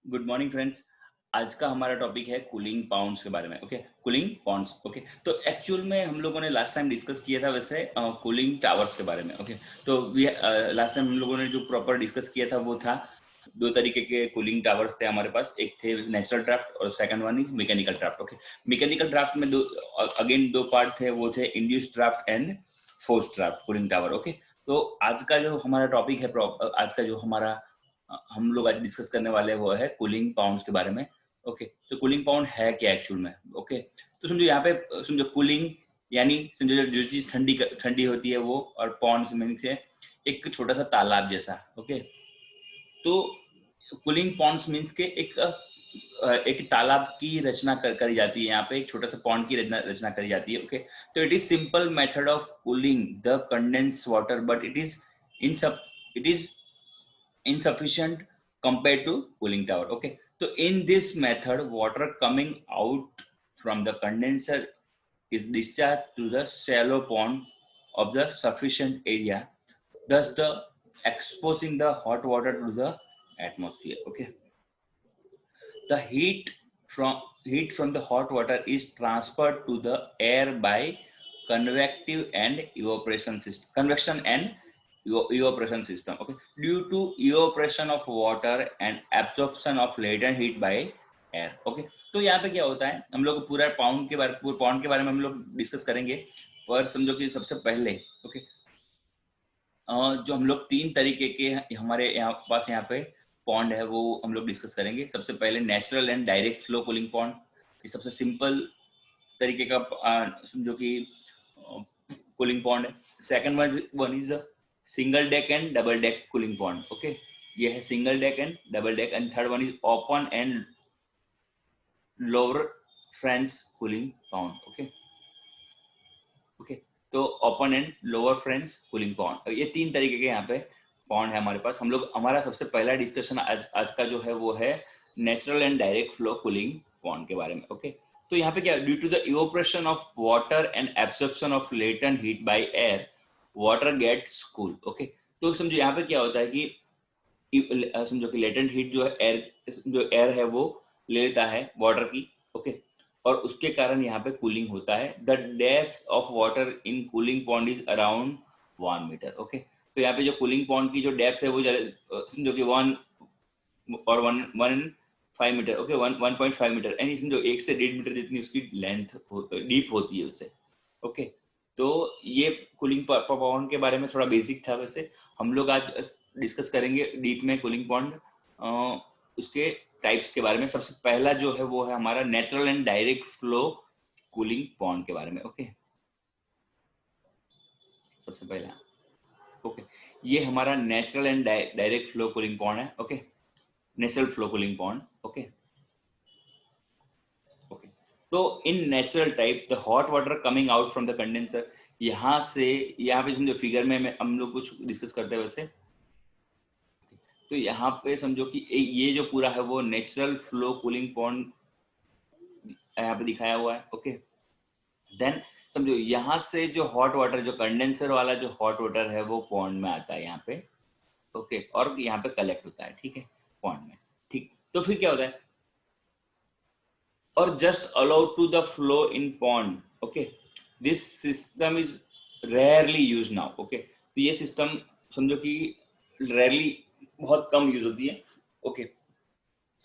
Good morning friends. आज का हमारा टॉपिक है कूलिंग पाउंड्स के बारे में। Okay, cooling pounds. ओके, तो एक्चुअल में हम लोगों ने लास्ट टाइम डिस्कस किया था वैसे कूलिंग टावर्स के बारे में। ओके, तो लास्ट टाइम हम लोगों ने जो प्रॉपर डिस्कस किया था वो था दो तरीके के कूलिंग टावर्स थे हमारे पास। एक थे नेचुरल ड्राफ्ट और second one is mechanical draft. Okay, mechanical draft में दो पार्ट थे, वो थे induced draft and forced draft cooling tower. Okay, तो आज का जो हमारा टॉपिक है, आज का जो हमारा हम लोग आज डिस्कस करने वाले वो है कूलिंग पाउंड्स के बारे में। ओके, तो कूलिंग पाउंड है क्या एक्चुअल में? ओके, तो समझो यहाँ पे समझो कूलिंग यानी समझो जो चीज ठंडी ठंडी होती है वो, और पॉन्ड्स मीन से एक छोटा सा तालाब जैसा। ओके, तो कूलिंग पॉन्ड्स मीन्स के एक तालाब की रचना करी जाती है। यहाँ पे एक छोटा सा पॉन्ड की रचना करी जाती है। ओके, तो it is simple method of cooling the condense water, but it is insufficient compared to cooling tower. Okay, so in this method water coming out from the condenser is discharged to the shallow pond of the sufficient area, thus the exposing the hot water to the atmosphere. Okay, the heat from the hot water is transferred to the air by convective and evaporation system convection and evaporation system. Okay, due to evaporation of water and absorption of latent heat by air. Okay, तो यहाँ पे क्या होता है, हम लोग पूरा pound के बारे में हम लोग डिस्कस करेंगे। पर समझो कि सबसे पहले ओके, जो हम लोग तीन तरीके के हमारे यहाँ पे पॉन्ड है वो हम लोग डिस्कस करेंगे। सबसे पहले natural and direct flow cooling pond, ये सबसे सिंपल तरीके का समझो कि कूलिंग पॉन्ड है। Second one is single deck and double deck cooling pond. Okay, ये है single deck and double deck. And third one is open and lower French cooling pond. Okay, okay, तो open and lower French cooling pond, ये तीन तरीके के यहाँ पे pond है हमारे पास। हम लोग हमारा सबसे पहला डिस्कशन आज का जो है वो है natural and direct flow cooling pond के बारे में। ओके, तो यहाँ पे क्या, due to the evaporation of water and absorption of latent heat by air, water gets cool. Okay, तो समझो यहाँ पे क्या होता है कि समझो कि लेटेंट हीट जो है एयर है वो ले लेता है वाटर की। ओके, और उसके कारण यहाँ पे कूलिंग होता है। The depth of water in cooling pond is around 1 metre. Okay, तो यहाँ पे जो कूलिंग पॉन्ड की जो डेप्थ है वो समझो कि 1.5 मीटर। ओके, 1.5 मीटर, यानी समझो 1 से 1.5 मीटर जितनी उसकी लेंथ डीप होती है उससे। ओके, तो ये कूलिंग पॉन्ड के बारे में थोड़ा बेसिक था। वैसे हम लोग आज डिस्कस करेंगे डीप में कूलिंग पॉन्ड, उसके टाइप्स के बारे में। सबसे पहला जो है वो है हमारा natural and direct flow cooling pond के बारे में। ओके, सबसे पहला ओके, ये हमारा natural and direct flow cooling pond है। Okay, natural flow cooling pond. Okay, okay, तो in natural type the hot water coming out from the condenser, यहाँ से यहाँ पे समझो फिगर में हम लोग कुछ डिस्कस करते हैं वैसे। तो यहाँ पे समझो कि ये जो पूरा है वो नेचुरल फ्लो कूलिंग पॉन्ड यहाँ पे दिखाया हुआ है। ओके, देन समझो यहाँ से जो हॉट वाटर, जो कंडेंसर वाला जो हॉट वाटर है वो पॉन्ड में आता है यहाँ पे। ओके, और यहाँ पे कलेक्ट होता है, ठीक है, पॉन्ड में। ठीक, तो फिर क्या होता है, और just allowed to the flow in pond. Okay, this system is rarely use now. Okay, तो ये सिस्टम समझो कि रेयरली बहुत कम यूज होती है। ओके,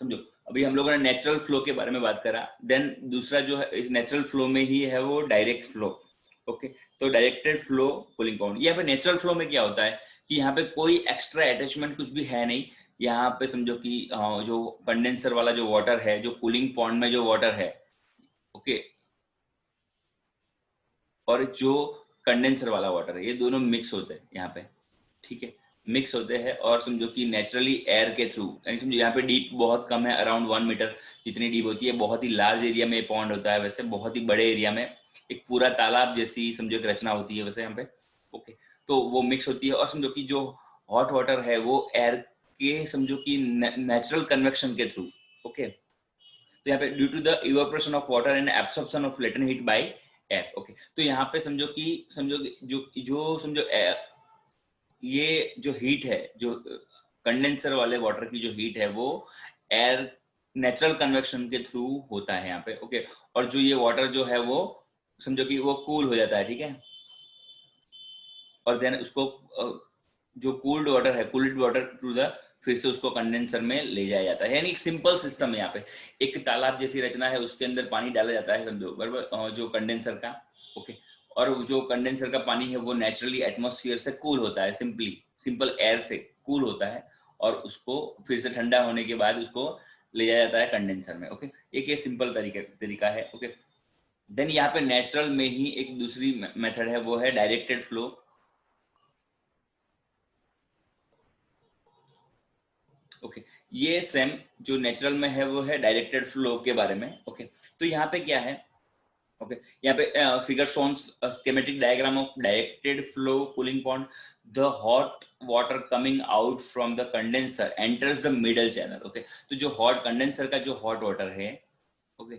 समझो अभी हम लोगों ने नेचुरल फ्लो के बारे में बात करा, देन दूसरा जो है इस नेचुरल फ्लो में ही है वो डायरेक्ट फ्लो। ओके, तो डायरेक्टेड फ्लो कूलिंग पॉन्ड, यहाँ पे नेचुरल फ्लो में क्या होता है कि यहाँ पे कोई एक्स्ट्रा अटैचमेंट कुछ भी है नहीं। यहाँ पे समझो कि जो कंडेंसर वाला जो वाटर है, जो कूलिंग पॉन्ड में जो वाटर है, ओके, और जो कंडेंसर वाला वाटर है, ये दोनों मिक्स होते हैं यहाँ पे। ठीक है, मिक्स होते हैं, और समझो कि नेचुरली एयर के थ्रू, यानी समझो यहाँ पे डीप बहुत कम है, अराउंड 1 मीटर जितनी डीप होती है। बहुत ही लार्ज एरिया में पॉन्ड होता है वैसे, बहुत ही बड़े एरिया में एक पूरा तालाब जैसी समझो एक रचना होती है वैसे यहाँ पे। ओके, तो वो मिक्स होती है, और समझो कि जो हॉट वाटर है वो एयर के समझो कि नेचुरल कन्वेक्शन के थ्रू। ओके, तो यहाँ पे due to the evaporation of water and absorption of latent heat by air. Okay, तो यहाँ पे समझो कि जो जो समझो ये जो हीट है, जो कंडेंसर वाले वाटर की जो हीट है वो एयर नेचुरल कन्वेक्शन के थ्रू होता है यहाँ पे, ओके। और जो ये वाटर जो है वो समझो कि वो कूल हो जाता है, ठीक है। और देन उसको जो कूल्ड वाटर है, कूल्ड वाटर थ्रू द फिर से उसको कंडेंसर में ले जाया जाता है। यानी एक सिंपल सिस्टम है यहाँ पे, एक तालाब जैसी रचना है, उसके अंदर पानी डाला जाता है समझो, बराबर, जो कंडेंसर का, ओके। और जो कंडेंसर का पानी है वो नेचुरली एटमॉस्फेयर से कूल होता है, सिंपल एयर से कूल होता है, और उसको फिर से ठंडा होने के बाद उसको ले जाया जाता है कंडेंसर में, ओके। एक ये सिंपल तरीका है, ओके। देन यहाँ पे नेचुरल में ही एक दूसरी मेथड है, वो है डायरेक्टेड फ्लो, ओके। ये सेम जो नेचुरल में है वो है डायरेक्टेड फ्लो के बारे में, ओके। तो यहाँ पे क्या है, ओके, यहाँ पे फिगर शोन्स schematic diagram of directed flow cooling pond. The hot water coming out from the condenser enters the middle channel, okay. तो जो हॉट कंडेंसर का जो हॉट वाटर है, ओके,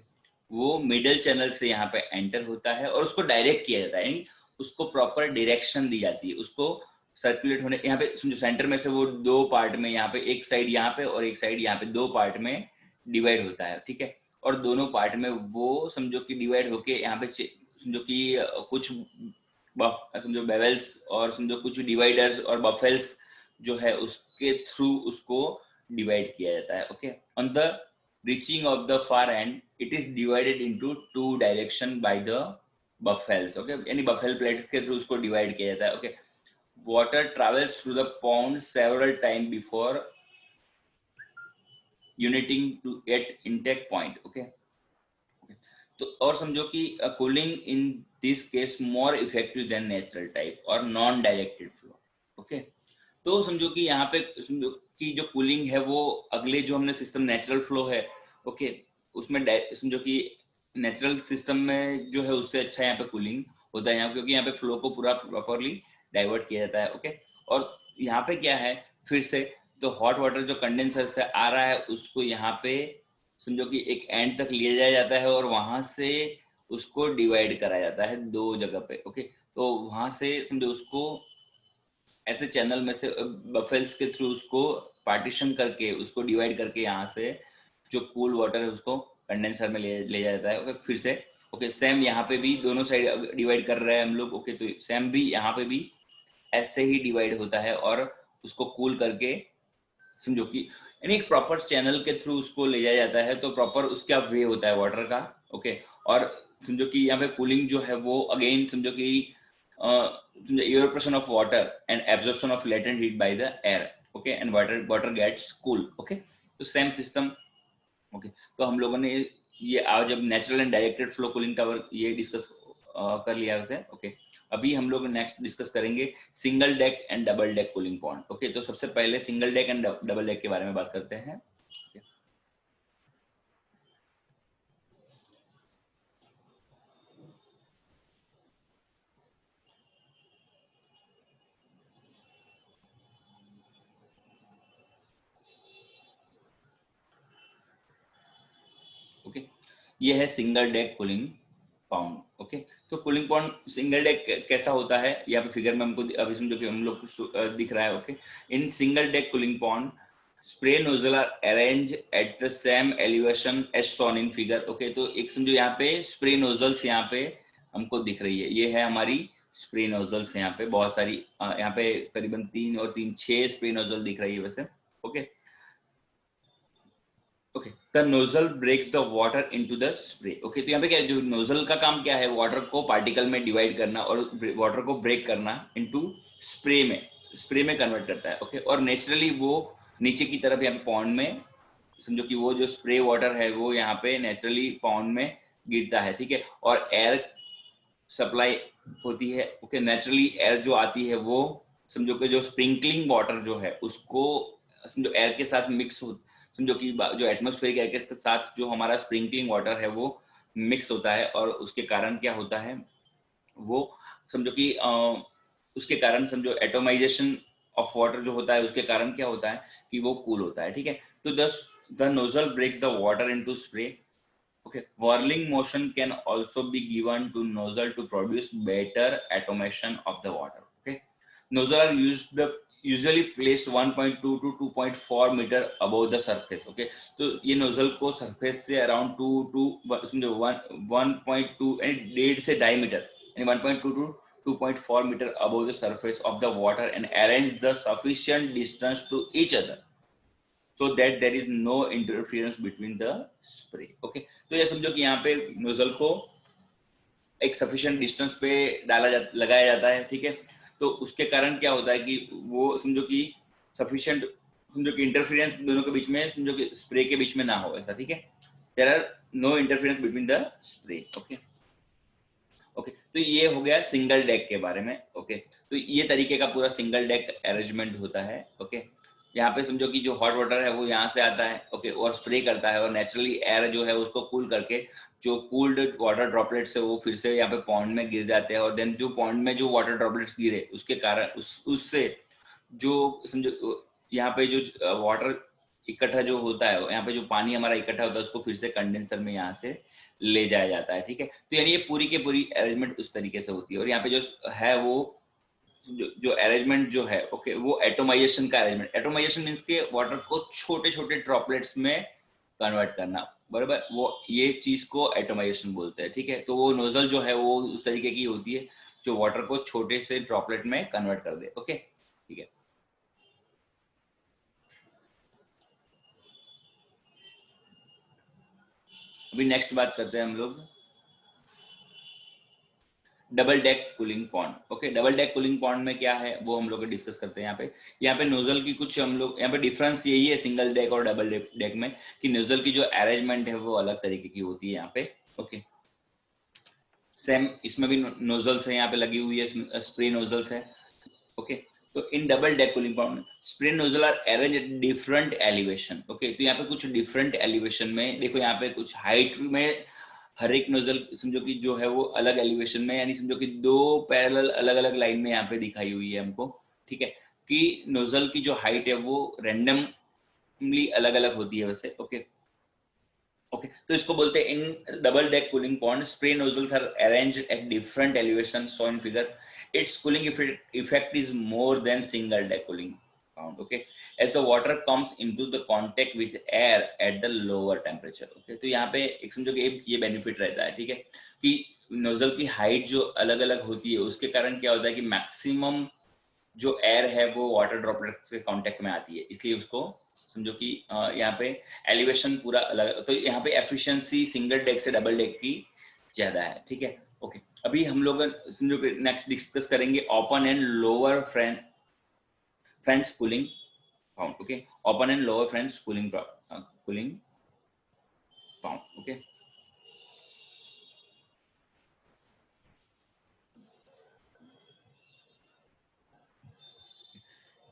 वो मिडल चैनल से यहाँ पे एंटर होता है और उसको डायरेक्ट किया जाता है, यानी उसको प्रॉपर डायरेक्शन दी जाती है, उसको सर्कुलेट होने, यहाँ पे समझो सेंटर में से वो दो पार्ट में, यहाँ पे एक साइड यहाँ पे और एक साइड यहाँ पे, दो पार्ट में डिवाइड होता है, ठीक है। और दोनों पार्ट में वो समझो कि डिवाइड होके यहाँ पे समझो कि कुछ समझो बेवल्स और समझो कुछ डिवाइडर्स और बफेल्स जो है उसके थ्रू उसको डिवाइड किया जाता है, okay. On the reaching of the far end, it is divided into two direction by the buffels, okay। यानी buffel plates के थ्रू उसको डिवाइड किया जाता है, okay. water travels through the pond several times before uniting to at intake point, okay। तो और समझो कि cooling in this case more effective than natural type और नॉन डायरेक्टेड फ्लो, ओके। तो समझो कि यहाँ पे समझो कि जो कूलिंग है वो अगले जो हमने सिस्टम नेचुरल फ्लो है, ओके, उसमें समझो कि नेचुरल सिस्टम में जो है उससे अच्छा यहाँ पे कूलिंग होता है यहाँ, क्योंकि यहाँ पे फ्लो को पूरा प्रॉपरली डाइवर्ट किया जाता है, ओके। और यहाँ पे क्या है, फिर से तो हॉट वाटर जो कंडेंसर से आ रहा है उसको यहाँ पे समझो कि एक एंड तक लिया जाया जाता है और वहां से उसको डिवाइड करा जाता है दो जगह पे, ओके। तो वहां से समझो उसको ऐसे चैनल में से बफेल्स के थ्रू उसको पार्टीशन करके उसको डिवाइड करके यहाँ से जो कूल वाटर है उसको कंडेंसर में ले जाया जाता है, ओके। फिर से ओके, सेम यहाँ पे भी दोनों साइड डिवाइड कर रहे हैं हम लोग, ओके। तो सेम भी यहाँ पे भी ऐसे ही डिवाइड होता है और उसको कूल करके समझो कि यानी एक प्रॉपर चैनल के थ्रू उसको ले जाया जाता है, तो प्रॉपर उसका वे होता है वाटर का, ओके। और समझो कि यहाँ पे कूलिंग जो है वो अगेन समझो कि evaporation of water and absorption of latent heat by the air, okay, and water gets cool, okay। तो सेम सिस्टम, ओके। तो हम लोगों ने ये आज जब natural and directed flow cooling tower ये डिस्कस कर लिया वैसे, ओके। अभी हम लोग नेक्स्ट डिस्कस करेंगे single deck and double deck cooling pond, okay. तो सबसे पहले single deck and double deck के बारे में बात करते हैं, ओके। ये है single deck cooling pound, okay. तो कूलिंग पाउंड सिंगल डेक कैसा होता है, यहाँ पे फिगर में हमको अभी समझो कि हम लोग दिख रहा है, okay. In single deck cooling pond spray nozzle are arrange at the same elevation as shown in figure, okay. तो एक समझो यहाँ पे स्प्रे नोजल्स यहाँ पे हमको दिख रही है, ये है हमारी स्प्रे नोजल्स, यहाँ पे बहुत सारी यहाँ पे करीबन 3 और 3 6 स्प्रे नोजल दिख रही है वैसे, okay. Okay, the nozzle breaks the water into the spray, okay. तो यहाँ पे क्या है, जो नोजल का काम क्या है, वाटर को पार्टिकल में डिवाइड करना और वाटर को ब्रेक करना इनटू स्प्रे में कन्वर्ट करता है, ओके। और नेचुरली वो नीचे की तरफ यहाँ पे पॉन्ड में समझो कि वो जो स्प्रे वाटर है वो यहाँ पे नेचुरली पॉन्ड में गिरता है, ठीक है। और एयर सप्लाई होती है, ओके। नेचुरली एयर जो आती है वो समझो कि जो स्प्रिंकलिंग वाटर जो है उसको समझो एयर के साथ मिक्स हो, समझो कि जो एटमॉस्फेरिक एयर के साथ जो हमारा स्प्रिंकलिंग वाटर है वो मिक्स होता है, और उसके कारण क्या होता है वो समझो कि उसके कारण समझो एटोमाइजेशन ऑफ वाटर जो होता है उसके कारण क्या होता है कि वो कूल होता है, ठीक है। तो the nozzle breaks the water into spray, okay। whirling motion can also be given to nozzle to produce better automation of the water, okay। nozzle are used usually placed 1.2 to 2.4 metre above the surface. Okay, तो ये nozzle को surface से around 2 to समझो 1.2 यानी 1.5 से 2.5 metre यानी 1.2 to 2.4 metre above the surface of the water and arrange the sufficient distance to each other so that there is no interference between the spray। okay, तो ये समझो कि यहाँ पे नोजल को एक सफिशिएंट डिस्टेंस पे लगाया जाता है। ठीक है, तो उसके कारण क्या होता है कि वो समझो कि सफिशिएंट समझो कि इंटरफेरेंस दोनों के बीच में समझो कि स्प्रे के बीच में ना हो ऐसा। ठीक है, there are no interference between the spray. Okay okay, तो ये हो गया सिंगल डेक के बारे में। ओके, तो ये तरीके का पूरा सिंगल डेक अरेंजमेंट होता है। ओके, यहाँ पे समझो कि जो हॉट वाटर है वो यहाँ से आता है। ओके, और स्प्रे करता है और नेचुरली एयर जो है उसको कूल करके जो कूल्ड वाटर ड्रॉपलेट्स है वो फिर से यहाँ पे पॉन्ड में गिर जाते हैं और देन जो पॉन्ड में जो वाटर ड्रॉपलेट्स गिरे उसके कारण उससे जो समझो यहाँ पे जो वाटर इकट्ठा जो होता है, यहाँ पे जो पानी हमारा इकट्ठा होता है उसको फिर से कंडेंसर में यहाँ से ले जाया जाता है। ठीक है, तो यानी ये पूरी की पूरी अरेंजमेंट उस तरीके से होती है। और यहाँ पे जो है वो जो अरेंजमेंट जो है ओके वो एटोमाइजेशन का अरेंजमेंट। एटोमाइजेशन मींस के वाटर को छोटे छोटे ड्रॉपलेट्स में कन्वर्ट करना, बराबर, वो ये चीज को एटोमाइजेशन बोलते हैं। ठीक है, तो वो नोजल जो है वो उस तरीके की होती है जो वाटर को छोटे से ड्रॉपलेट में कन्वर्ट कर दे। ओके, ठीक है। अभी नेक्स्ट बात करते हैं हम लोग double deck cooling pond. Okay, double deck cooling pond में क्या है वो हम लोग डिस्कस करते हैं। यहाँ पे नोजल की कुछ हम लोग यहाँ पे डिफरेंस यही है सिंगल डेक और डबल डेक में कि नोजल की जो अरेंजमेंट है वो अलग तरीके की होती है यहाँ पे। ओके, सेम इसमें भी नोजल्स है यहाँ पे लगी हुई है, स्प्रे नोजल्स है। ओके, तो in double deck cooling pond spray nozzle are arrange at different elevation. Okay, तो यहाँ पे कुछ डिफरेंट एलिवेशन में देखो, यहाँ पे कुछ हाइट में हर एक नोजल समझो कि जो है वो अलग एलिवेशन में, यानी समझो कि दो पैरेलल अलग अलग लाइन में यहाँ पे दिखाई हुई है हमको। ठीक है, कि नोजल की जो हाइट है वो रैंडमली अलग अलग होती है वैसे। ओके ओके, तो इसको बोलते हैं in double deck cooling pond spray nozzles are arranged at different elevation so in figure its cooling effect is more than single deck cooling pond। okay, as the water comes into the contact with air at the lower temperature। okay, तो यहाँ पे एक समझो कि ये benefit रहता है। ठीक है, कि नोजल की हाइट जो अलग अलग होती है उसके कारण क्या होता है कि मैक्सिमम जो एयर है वो वाटर ड्रॉपलेट से कांटेक्ट में आती है, इसलिए उसको समझो कि यहाँ पे एलिवेशन पूरा अलग, तो यहाँ पे एफिशिएंसी सिंगल डेक से डबल डेक की ज्यादा है। ठीक है, ओके, अभी हम लोग समझो नेक्स्ट डिस्कस करेंगे open and lower French cooling pound. Okay, open and lower French cooling pound. Okay,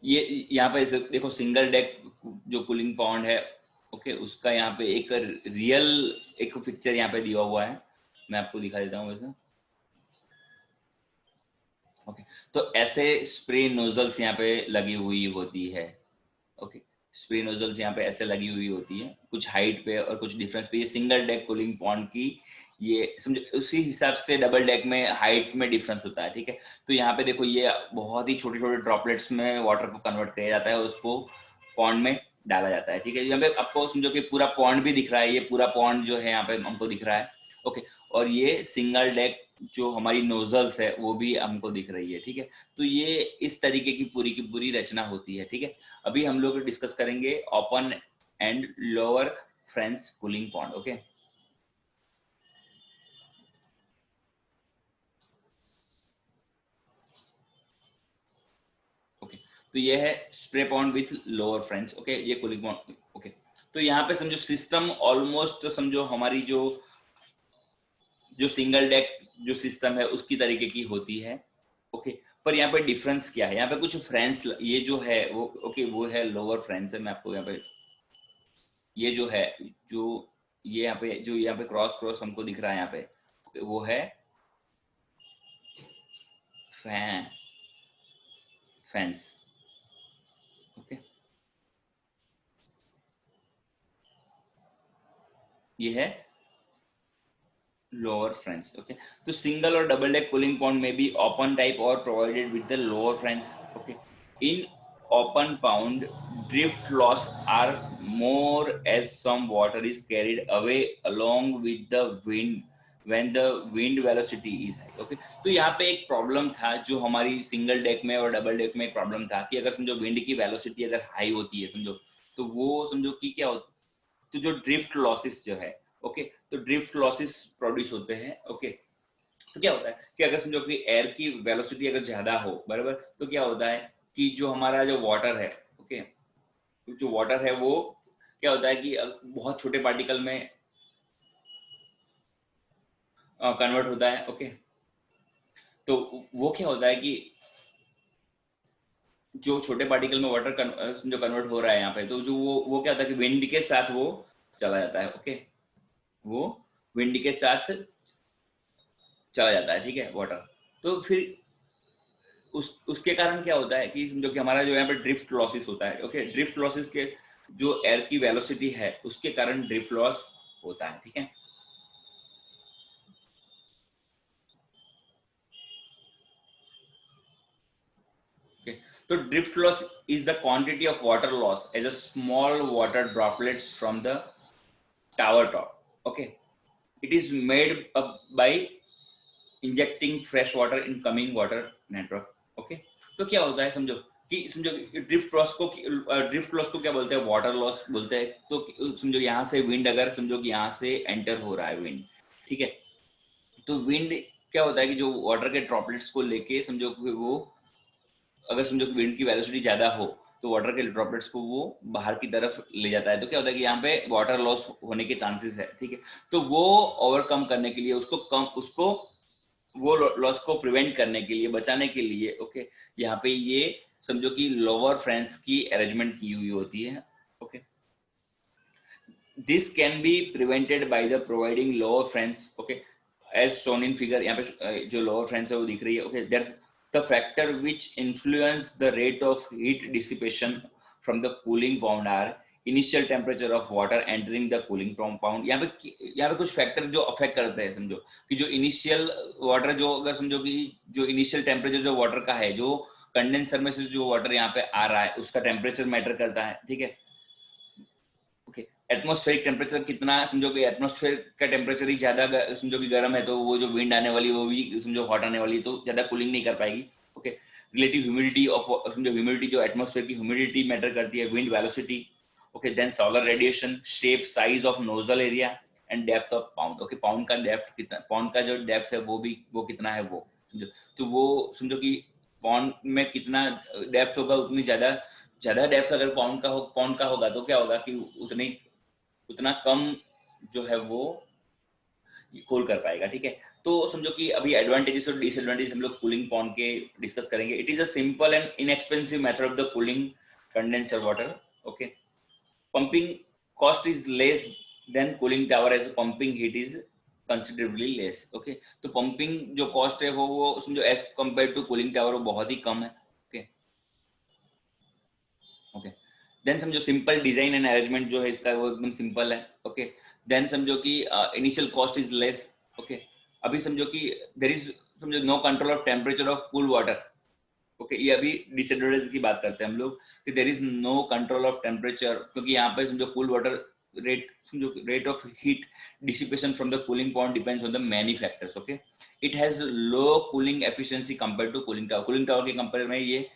ये यहाँ पे देखो सिंगल डेक जो कूलिंग पॉन्ड है ओके उसका यहाँ पे एक रियल एक पिक्चर यहाँ पे दिया हुआ है, मैं आपको दिखा देता हूँ वैसे। ओके, तो ऐसे स्प्रे नोजल्स यहाँ पे लगी हुई होती है। ओके, स्प्रे नोजल्स यहाँ पे ऐसे लगी हुई होती है कुछ हाइट पे और कुछ डिफरेंस पे। ये सिंगल डेक कूलिंग पॉन्ड की ये समझो उसी हिसाब से डबल डेक में हाइट में डिफरेंस होता है। ठीक है, तो यहाँ पे देखो ये बहुत ही छोटे छोटे ड्रॉपलेट्स में वाटर को कन्वर्ट किया जाता है और उसको पॉन्ड में डाला जाता है। ठीक है, यहाँ पे आपको समझो कि पूरा पॉन्ड भी दिख रहा है, ये पूरा पॉन्ड जो है यहाँ पे हमको दिख रहा है। ओके, और ये सिंगल डेक जो हमारी नोजल्स है वो भी हमको दिख रही है। ठीक है, तो ये इस तरीके की पूरी रचना होती है। ठीक है, अभी हम लोग डिस्कस करेंगे open and lower French cooling pond. Okay okay, तो ये है spray pond with lower French. Okay, ये कूलिंग पॉन्ड। ओके, तो यहाँ पे समझो सिस्टम ऑलमोस्ट समझो हमारी जो सिंगल डेक जो सिस्टम है उसकी तरीके की होती है। ओके, पर यहाँ पे डिफरेंस क्या है, यहाँ पे कुछ फ्रेंच ये जो है वो ओके वो है लोअर फ्रेंच है। मैं आपको यहाँ पे ये जो है जो यहाँ पे क्रॉस क्रॉस हमको दिख रहा है यहाँ पे वो है फैन फैंस। ओके, ये है लोअर फ्रेंच। ओके, तो सिंगल और डबल डेक कूलिंग पॉन्ड में भी ओपन टाइप और provided with the lower French. Okay, in open pound drift loss are more as some water is carried away along with the wind when the wind velocity is high. Okay तो यहाँ पे एक problem था जो हमारी single deck में और double deck में एक प्रॉब्लम था कि अगर समझो विंड की वेलोसिटी अगर हाई होती है समझो, तो वो समझो कि क्या होता, तो जो ड्रिफ्ट लॉसेस जो है, ओके तो ड्रिफ्ट लॉसेस प्रोड्यूस होते हैं। ओके तो क्या होता है कि अगर समझो कि एयर की वेलोसिटी अगर ज्यादा हो बराबर, तो क्या होता है कि जो हमारा जो वाटर है, ओके जो वाटर है वो क्या होता है कि बहुत छोटे पार्टिकल में कन्वर्ट होता है। ओके तो वो क्या होता है कि जो छोटे पार्टिकल में वाटर जो कन्वर्ट हो रहा है यहाँ पे, तो जो वो क्या होता है कि विंड के साथ वो चला जाता है। ओके वो विंड के साथ चला जाता है, ठीक है वाटर। तो फिर उसके कारण क्या होता है कि समझो कि हमारा जो यहाँ पे ड्रिफ्ट लॉसेस होता है। ओके ड्रिफ्ट लॉसेस के जो एयर की वेलोसिटी है उसके कारण ड्रिफ्ट लॉस होता है, ठीक है। Okay. So drift loss is the quantity of water loss as a small water droplets from the tower top. Okay. It is made up by injecting fresh water in coming water network. Okay तो क्या होता है समझो कि समझो drift loss को क्या बोलते हैं, वाटर लॉस बोलते हैं। तो समझो यहाँ से विंड अगर समझो कि यहाँ से एंटर हो रहा है विंड, ठीक है, तो विंड क्या होता है कि जो वाटर के ड्रॉपलेट्स को लेके समझो कि वो अगर समझो कि विंड की वेलोसिटी ज्यादा हो तो वाटर के ड्रॉपलेट्स को वो बाहर की तरफ ले जाता है। तो क्या होता है कि यहाँ पे वाटर लॉस होने के चांसेस है, ठीक है। तो वो ओवरकम करने के लिए उसको वो लॉस को प्रिवेंट करने के लिए, बचाने के लिए, ओके यहाँ पे ये समझो कि लोअर फ्रेंस की अरेंजमेंट की हुई होती है। Okay this can be prevented by the providing lower French. Okay as shown in figure, यहाँ पे जो लोअर फ्रेंस है वो दिख रही है। Okay there the factor which influence the rate of heat dissipation from the cooling pond are initial temperature of water entering the cooling pond. यहाँ पे कुछ फैक्टर जो अफेक्ट करते हैं समझो कि जो इनिशियल वाटर जो अगर समझो कि जो इनिशियल टेम्परेचर जो वाटर का है, जो कंडेंसर में से जो वाटर यहाँ पे आ रहा है उसका टेम्परेचर मैटर करता है, ठीक है। ओके एटमॉस्फेरिक टेम्परेचर कितना, समझो कि एटमॉस्फेयर का टेम्परेचर ही ज्यादा समझो कि गर्म है तो वो जो विंड आने वाली वो भी समझो हॉट आने वाली है, तो ज्यादा कूलिंग नहीं कर पाएगी। ओके रिलेटिव ह्यूमिडिटी ऑफ समझो ह्यूमिडिटी जो एटमॉस्फेयर की ह्यूमिडिटी मैटर करती है, wind velocity. Okay then solar radiation, shape size of nozzle area and depth of pond. Okay pond का डेप्थ कितना, पाउंड का जो डेप्थ है वो कितना है वो समझो, तो वो समझो कि पाउंड में कितना डेप्थ होगा उतनी ज्यादा ज्यादा डेप्थ अगर पाउंड का होगा तो क्या होगा कि उतना कम जो है वो कूल कर पाएगा, ठीक है। तो समझो कि अभी एडवांटेजेस और डिसएडवांटेजेस हम लोग कूलिंग पॉन्ड के डिस्कस करेंगे। It is a simple and inexpensive method of the cooling condenser water. Okay pumping cost is less than cooling tower as pumping heat is considerably less। okay तो pumping जो cost है वो समझो as compare to cooling tower वो बहुत ही कम है। ओके ओके देन समझो सिंपल डिजाइन एंड अरेंजमेंट जो है इसका वो एकदम सिंपल है। ओके देन समझो कि initial cost is less. Okay अभी समझो कि देयर इज समझो no control of temperature of cool water. Okay ये अभी डिसएडवांटेज की बात करते हैं हम लोग कि there is no control of temperature, क्योंकि यहाँ पे समझो कूल वाटर रेट समझो rate of heat dissipation from the cooling point depends on the many factors. Okay it has low cooling efficiency compare to cooling tower के compare में ये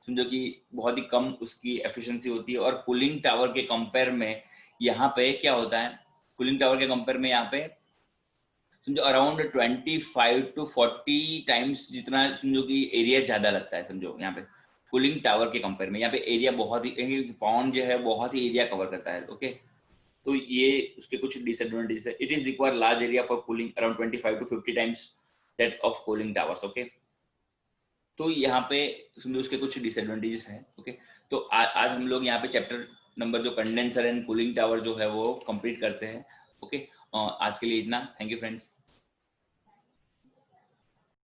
समझो कि बहुत ही कम उसकी एफिशिएंसी होती है। और कूलिंग टावर के कंपेयर में यहाँ पे क्या होता है, कूलिंग टावर के कंपेयर में यहाँ पे समझो अराउंड 25 to 40 टाइम्स जितना समझो कि एरिया ज्यादा लगता है समझो यहाँ पे कूलिंग टावर के कंपेयर में। यहाँ पे एरिया बहुत ही पाउंड जो है बहुत ही एरिया कवर करता है। ओके तो ये उसके कुछ डिसएडवांटेजेस है। It is require large area for cooling around 25 to 50 times that of cooling towers. Okay तो यहाँ पे समझो उसके कुछ डिसएडवांटेजेस हैं। ओके तो आज हम लोग यहाँ पे चैप्टर नंबर जो कंडेंसर एंड कूलिंग टावर जो है वो कंप्लीट करते हैं। ओके आज के लिए इतना, थैंक यू फ्रेंड्स।